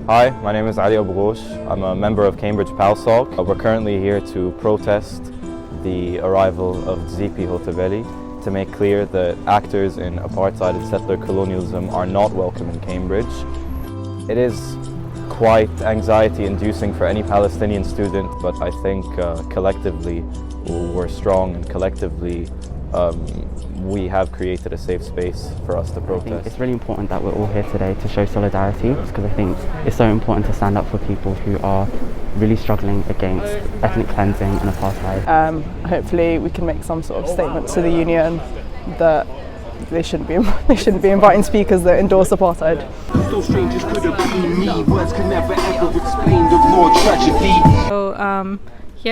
Hi, my name is Ali Abghosh. I'm a member of Cambridge PALSOC. We're currently here to protest the arrival of Tzipi Hotovely to make clear that actors in apartheid and settler colonialism are not welcome in Cambridge. It is quite anxiety-inducing for any Palestinian student, but I think collectively we're strong and collectively we have created a safe space for us to protest. I think it's really important that we're all here today to show solidarity, because I think it's so important to stand up for people who are really struggling against ethnic cleansing and apartheid. Hopefully we can make some sort of statement to the union that they shouldn't be inviting speakers that endorse apartheid.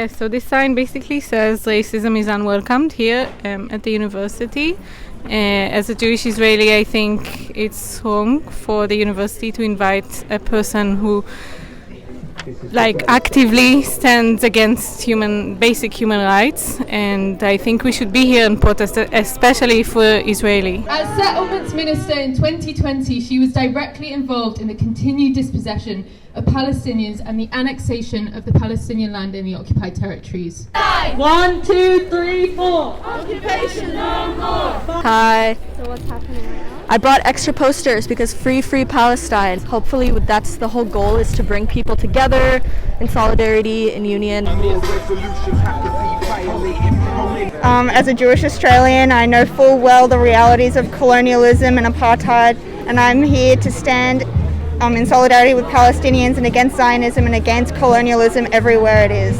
So this sign basically says racism is unwelcomed here at the university. As a Jewish Israeli, I think it's wrong for the university to invite a person who actively stands against basic human rights, and I think we should be here and protest, especially for Israeli. As Settlements Minister in 2020, she was directly involved in the continued dispossession of Palestinians and the annexation of the Palestinian land in the occupied territories. 1, 2, 3, 4. Occupation no more. Hi. So what's happening right now? I brought extra posters because free Palestine. Hopefully that's the whole goal, is to bring people together in solidarity and union. As a Jewish Australian, I know full well the realities of colonialism and apartheid, and I'm here to stand in solidarity with Palestinians and against Zionism and against colonialism everywhere it is.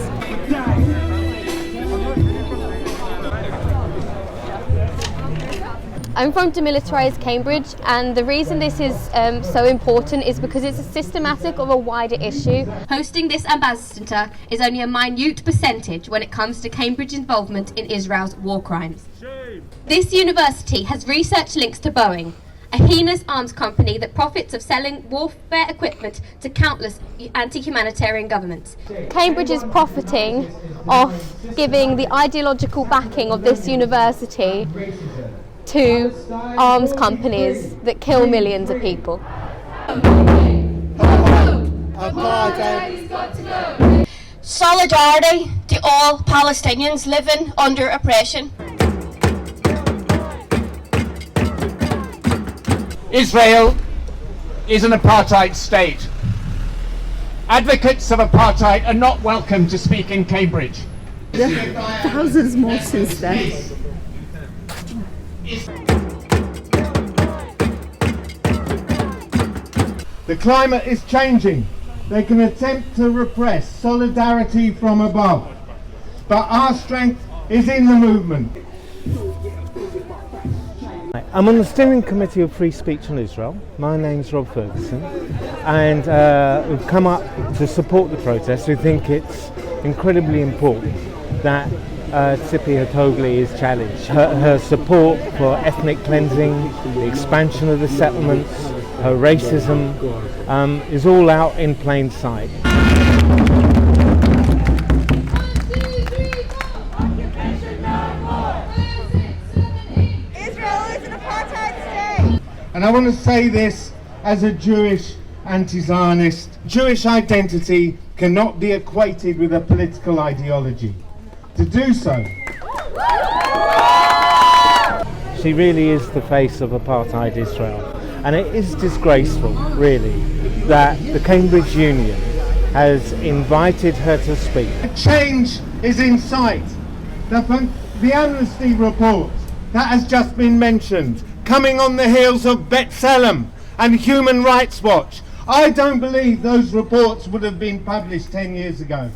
I'm from demilitarised Cambridge, and the reason this is so important is because it's systematic of a wider issue. Hosting this ambassador is only a minute percentage when it comes to Cambridge involvement in Israel's war crimes. This university has research links to Boeing, a heinous arms company that profits of selling warfare equipment to countless anti-humanitarian governments. Cambridge is profiting off giving the ideological backing of this university to arms companies that kill millions of people. Solidarity to all Palestinians living under oppression. Israel is an apartheid state. Advocates of apartheid are not welcome to speak in Cambridge. There are thousands more since then. The climate is changing. They can attempt to repress solidarity from above, but our strength is in the movement. I'm on the steering committee of Free Speech in Israel. My name's Rob Ferguson, and we've come up to support the protest. We think it's incredibly important that Tzipi Hotovely is challenged. Her support for ethnic cleansing, the expansion of the settlements, her racism is all out in plain sight. Israel is an apartheid state. And I want to say this as a Jewish anti-Zionist. Jewish identity cannot be equated with a political ideology. To do so, she really is the face of apartheid Israel, and it is disgraceful, really, that the Cambridge Union has invited her to speak. Change is in sight. The Amnesty report that has just been mentioned, coming on the heels of B'Tselem and Human Rights Watch. I don't believe those reports would have been published 10 years ago.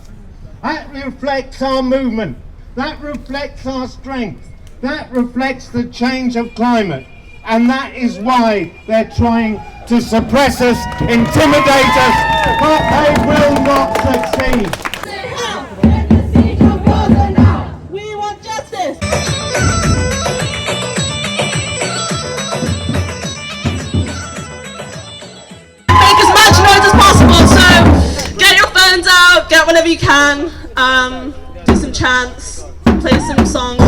That reflects our movement. That reflects our strength. That reflects the change of climate. And that is why they're trying to suppress us, intimidate us, but they will not succeed. We want justice. Make as much noise as possible, so get your phones out, get whatever you can, do some chants, play some songs.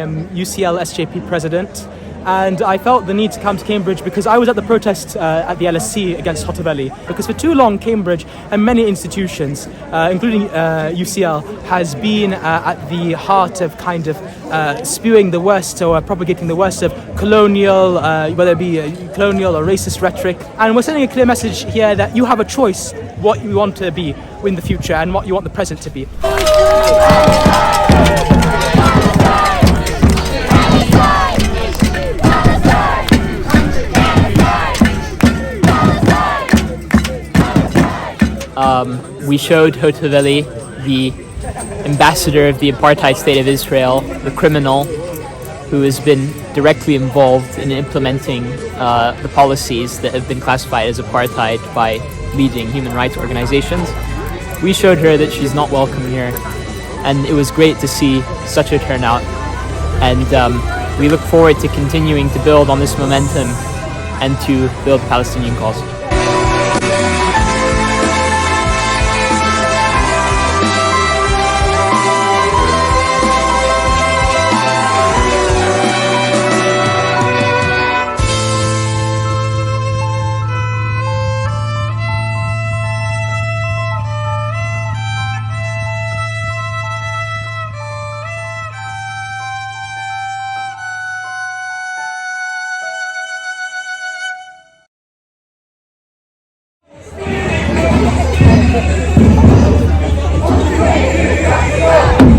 am UCL SJP president, and I felt the need to come to Cambridge because I was at the protest at the LSE against Hotovely, because for too long Cambridge and many institutions, including UCL, has been at the heart of kind of spewing the worst or propagating the worst of colonial, whether it be colonial or racist rhetoric. And we're sending a clear message here that you have a choice what you want to be in the future and what you want the present to be. We showed Hotovely, the ambassador of the apartheid state of Israel, the criminal who has been directly involved in implementing the policies that have been classified as apartheid by leading human rights organizations. We showed her that she's not welcome here, and it was great to see such a turnout, and we look forward to continuing to build on this momentum and to build Palestinian cause.